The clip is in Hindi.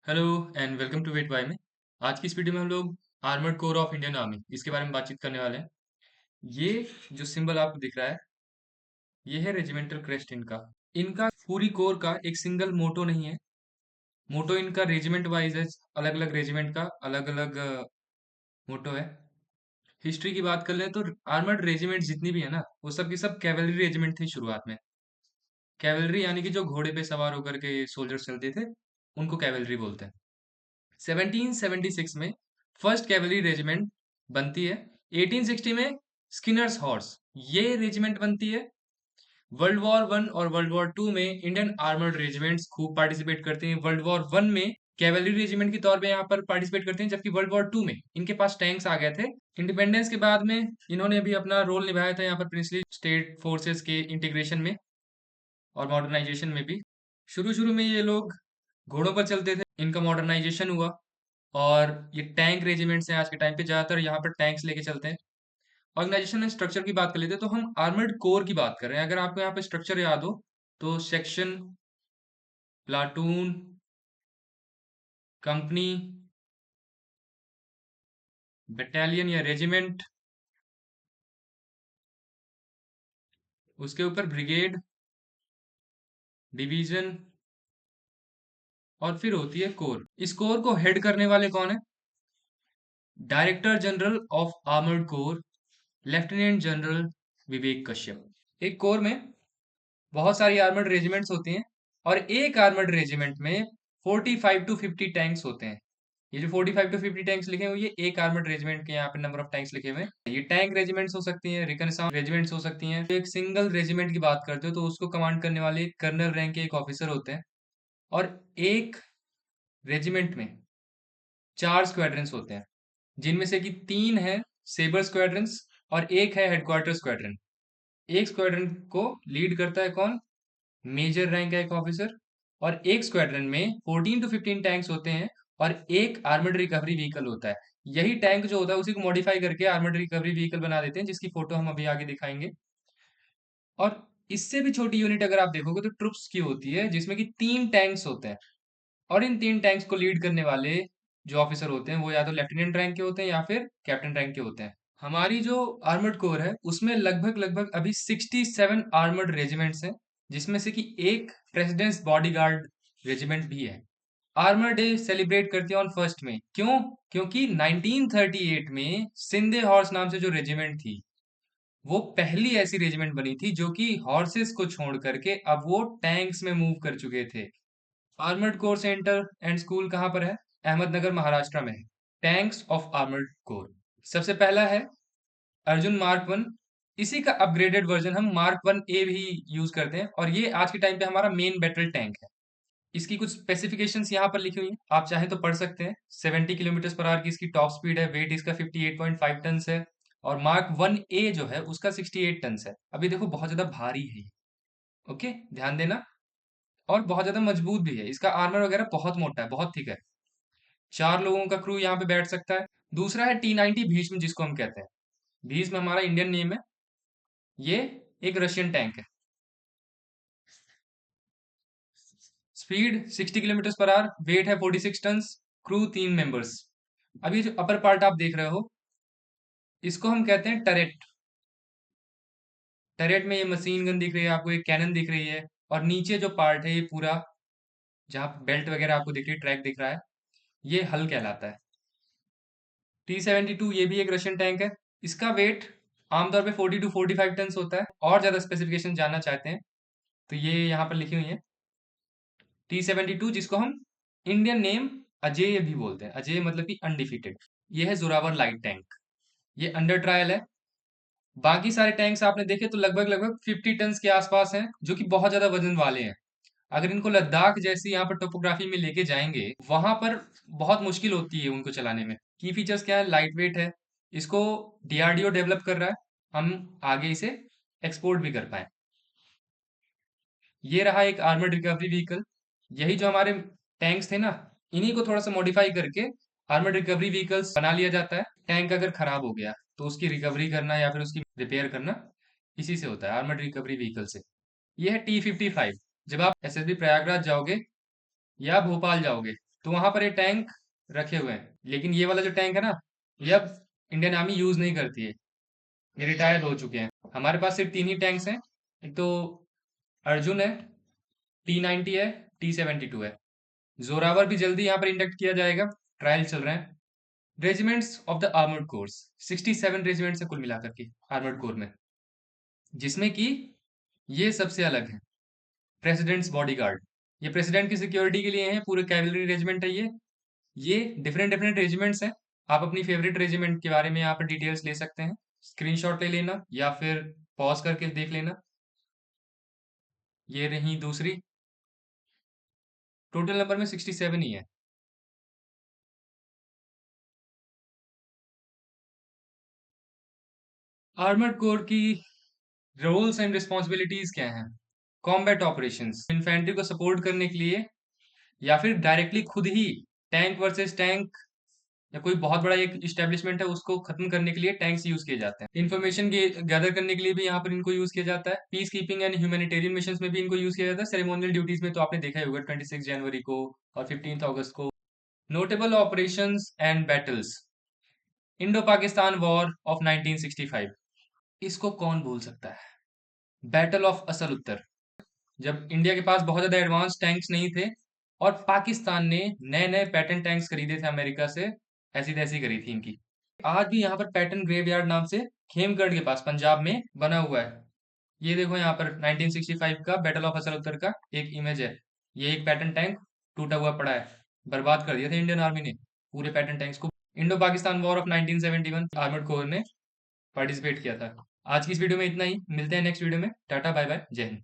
हेलो एंड वेलकम टू वेट वाई में। आज की इस वीडियो में हम लोग armoured corps of Indian army इसके बारे में बातचीत करने वाले हैं। ये जो सिंबल आपको दिख रहा है, ये है रेजिमेंटल क्रेस्ट इनका। इनका पूरी कोर का एक सिंगल मोटो नहीं है। मोटो इनका रेजिमेंट वाइज है, अलग अलग रेजिमेंट का अलग अलग मोटो है। हिस्ट्री की बात कर लें तो आर्मर्ड रेजिमेंट जितनी भी है ना, वो सब की सब कैवेलरी रेजिमेंट थी शुरुआत में। कैवेलरी यानी कि जो घोड़े पे सवार होकर के सोल्जर्स चलते थे, उनको कैवेलरी बोलते हैं। 1776 में फर्स्ट कैवलरी रेजिमेंट बनती है। 1860 में स्किनर्स हॉर्स ये रेजिमेंट बनती है। वर्ल्ड वॉर वन और वर्ल्ड वॉर टू में इंडियन आर्मर्ड रेजिमेंट्स खूब पार्टिसिपेट करते हैं। वर्ल्ड वॉर वन में कैवलरी रेजिमेंट के तौर पे यहाँ पर पार्टिसिपेट करते हैं, जबकि वर्ल्ड वॉर टू में इनके पास टैंक्स आ गए थे। इंडिपेंडेंस के बाद में इन्होंने भी अपना रोल निभाया था यहाँ पर प्रिंसली स्टेट फोर्सेस के इंटीग्रेशन में और मॉडर्नाइजेशन में भी। शुरू शुरू में ये लोग घोड़ों पर चलते थे, इनका मॉडर्नाइजेशन हुआ और ये टैंक रेजिमेंट्स हैं। आज के टाइम पे ज़्यादातर यहाँ पर टैंक्स लेके चलते हैं। ऑर्गेनाइजेशन एंड स्ट्रक्चर की बात कर लेते हैं तो हम आर्मर्ड कोर की बात कर रहे हैं। अगर आपको यहाँ पे स्ट्रक्चर याद हो तो सेक्शन, प्लाटून, कंपनी, बटालियन या रेजिमेंट, उसके ऊपर ब्रिगेड, डिवीजन और फिर होती है कोर। इस कोर को हेड करने वाले कौन है? Director general of armoured corps, lieutenant general Vivek Kashyap. एक कोर में बहुत सारी आर्मर्ड रेजिमेंट्स होती हैं और एक आर्मर्ड रेजिमेंट में 45 to 50 टैंक्स होते हैं। ये जो 45 to 50 टैंक्स लिखे हुए, ये एक आर्मर्ड रेजिमेंट के यहाँ पे नंबर ऑफ टैंक्स लिखे हुए हैं। ये टैंक रेजिमेंट्स हो सकती हैं, रिकनसाइंस रेजिमेंट्स हो सकती हैं। तो एक सिंगल रेजिमेंट की बात करते हो तो उसको कमांड करने वाले कर्नल रैंक के एक ऑफिसर होते हैं। और एक रेजिमेंट में 4 स्क्वाड्रंस होते हैं, जिनमें से कि 3 है सेबर स्क्वाड्रंस और एक है हेडक्वार्टर स्क्वाड्रन। एक स्क्वाड्रन को लीड करता है कौन? मेजर रैंक का एक ऑफिसर। और एक स्क्वाड्रन में 14 to 15 टैंक्स होते हैं और एक आर्मर्ड रिकवरी व्हीकल होता है। यही टैंक जो होता है उसी को मॉडिफाई करके आर्मर्ड रिकवरी व्हीकल बना देते हैं, जिसकी फोटो हम अभी आगे दिखाएंगे। और इससे भी छोटी यूनिट अगर आप देखोगे तो ट्रुप्स की होती है, जिसमें कि 3 टैंक्स होते हैं। और इन 3 टैंक्स को लीड करने वाले जो ऑफिसर होते हैं वो या तो लेफ्टिनेंट रैंक के होते हैं या फिर कैप्टन रैंक के होते हैं। हमारी जो आर्मर्ड कोर है उसमें लगभग लगभग अभी 67 आर्मर्ड रेजिमेंट्स हैं, जिसमें से कि एक प्रेसिडेंट्स बॉडीगार्ड रेजिमेंट भी है। आर्मर डे सेलिब्रेट करते हैं ऑन फर्स्ट में। क्यों? क्योंकि 1938 में सिंधे हॉर्स नाम से जो रेजिमेंट थी, वो पहली ऐसी रेजिमेंट बनी थी जो कि हॉर्सेस को छोड़ करके अब वो टैंक्स में मूव कर चुके थे। Armoured corps centre and school कहाँ पर है? अहमदनगर, महाराष्ट्र में है। टैंक्स ऑफ आर्मर्ड कोर, सबसे पहला है अर्जुन मार्क वन। इसी का अपग्रेडेड वर्जन हम मार्क वन ए भी यूज करते हैं और ये आज के टाइम पे हमारा मेन बैटल टैंक है। इसकी कुछ स्पेसिफिकेशंस यहाँ पर लिखी हुई हैं, आप चाहें तो पढ़ सकते हैं। 70 किलोमीटर पर आवर की इसकी टॉप स्पीड है। वेट इसका 58.5 टन है। और मार्क वन ए जो है उसका 68 टन है। अभी देखो बहुत ज्यादा भारी है ये। ओके, ध्यान देना। और बहुत ज्यादा मजबूत भी है। इसका आर्मर वगैरह बहुत मोटा है, बहुत थिक है। 4 लोगों का क्रू यहाँ पे बैठ सकता है। दूसरा है T-90 भीष्म, जिसको हम कहते हैं। भीष्म हमारा इंडियन नेम है। ये एक रशियन टैंक है। Speed 60 kilometre per hour, weight है 46 टन, क्रू 3 मेंबर्स। अभी जो अपर पार्ट आप देख रहे हो, इसको हम कहते हैं टरेट। टरेट में ये मशीन गन दिख रही है आपको, एक कैनन दिख रही है। और नीचे जो पार्ट है ये पूरा, जहाँ बेल्ट वगैरह आपको दिख रही है, ट्रैक दिख रहा है, ये हल कहलाता है। T-72 ये भी एक रशियन टैंक है। इसका वेट आमतौर पे 40 to 45 टन होता है। और ज्यादा स्पेसिफिकेशन जानना चाहते हैं तो ये यहाँ पर लिखी हुई है। T-72 जिसको हम इंडियन नेम अजेय भी बोलते हैं। अजेय मतलब कि अनडिफीटेड। ये है जोरावर लाइट टैंक। ये अंडर ट्रायल है। बाकी सारे टैंक्स आपने देखे तो लगभग लगभग 50 टन के आसपास हैं, जो कि बहुत ज्यादा वजन वाले हैं। अगर इनको लद्दाख जैसी यहाँ पर टोपोग्राफी में लेके जाएंगे, वहां पर बहुत मुश्किल होती है उनको चलाने में। की फीचर्स क्या है? लाइट वेट है। इसको डीआरडीओ डेवलप कर रहा है, हम आगे इसे एक्सपोर्ट भी कर पाए। ये रहा एक आर्मर्ड रिकवरी व्हीकल। यही जो हमारे टैंक्स थे ना, इन्हीं को थोड़ा सा मॉडिफाई करके आर्मर्ड रिकवरी व्हीकल्स बना लिया जाता है। टैंक अगर खराब हो गया तो उसकी रिकवरी करना या फिर उसकी रिपेयर करना इसी से होता है, आर्मर्ड रिकवरी व्हीकल से। ये है T-55। जब आप एसएसबी प्रयागराज जाओगे या भोपाल जाओगे तो वहां पर ये टैंक रखे हुए हैं, लेकिन ये वाला जो टैंक है ना, ये अब इंडियन आर्मी यूज नहीं करती है, ये रिटायर हो चुके हैं। हमारे पास सिर्फ तीन ही टैंक्स हैं। एक तो अर्जुन है, T-90 है, T-72 है। जोरावर भी जल्दी यहाँ पर इंडक्ट किया जाएगा, ट्रायल चल रहे हैं। Regiments of the armoured course, 67 regiments है कुल मिलाकर के आर्मर्ड कोर में, जिसमें कि ये सबसे अलग है। प्रेसिडेंट्स बॉडीगार्ड, ये प्रेसिडेंट की सिक्योरिटी के लिए है, पूरे कैवलरी रेजिमेंट है ये डिफरेंट डिफरेंट रेजिमेंट्स हैं। आप अपनी फेवरेट रेजिमेंट के बारे में यहाँ पर डिटेल्स ले सकते हैं, स्क्रीनशॉट ले लेना या फिर पॉज करके देख लेना। ये रही दूसरी, टोटल नंबर में 67 ही है। आर्मर्ड कोर की रोल्स एंड रिस्पॉन्सिबिलिटीज क्या हैं? कॉम्बैट ऑपरेशंस, इन्फेंट्री को सपोर्ट करने के लिए, या फिर डायरेक्टली खुद ही टैंक वर्सेस टैंक या कोई बहुत बड़ा एक इस्टेब्लिशमेंट है उसको खत्म करने के लिए टैंक्स यूज किए जाते हैं। इन्फॉर्मेशन गैदर करने के लिए भी यहाँ पर इनको यूज किया जाता है। Peace keeping and humanitarian missions में भी इनको यूज किया जाता है। सेरेमोनियल ड्यूटीज में तो आपने देखा ही होगा 26 जनवरी को और 15 अगस्त को। Notable operations and battles, Indo Pakistan war of 1965, इसको कौन भूल सकता है? बैटल ऑफ असल उत्तर, जब इंडिया के पास बहुत ज्यादा एडवांस टैंक्स नहीं थे और पाकिस्तान ने नए नए पैटर्न टैंक्स खरीदे थे अमेरिका से, ऐसी तैसी करी थी इनकी। आज भी यहाँ पर पैटर्न ग्रेवयार्ड नाम से खेमगढ़ के पास पंजाब में बना हुआ है। ये देखो यहाँ पर 1965 का बैटल ऑफ असल उत्तर का एक इमेज है। ये एक पैटर्न टैंक टूटा हुआ पड़ा है, बर्बाद कर दिया था इंडियन आर्मी ने पूरे पैटर्न टैंक्स को। Indo Pakistan war of 1971 armoured corps ने पार्टिसिपेट किया था। आज की इस वीडियो में इतना ही, मिलते हैं नेक्स्ट वीडियो में। टाटा बाय बाय, जय हिंद।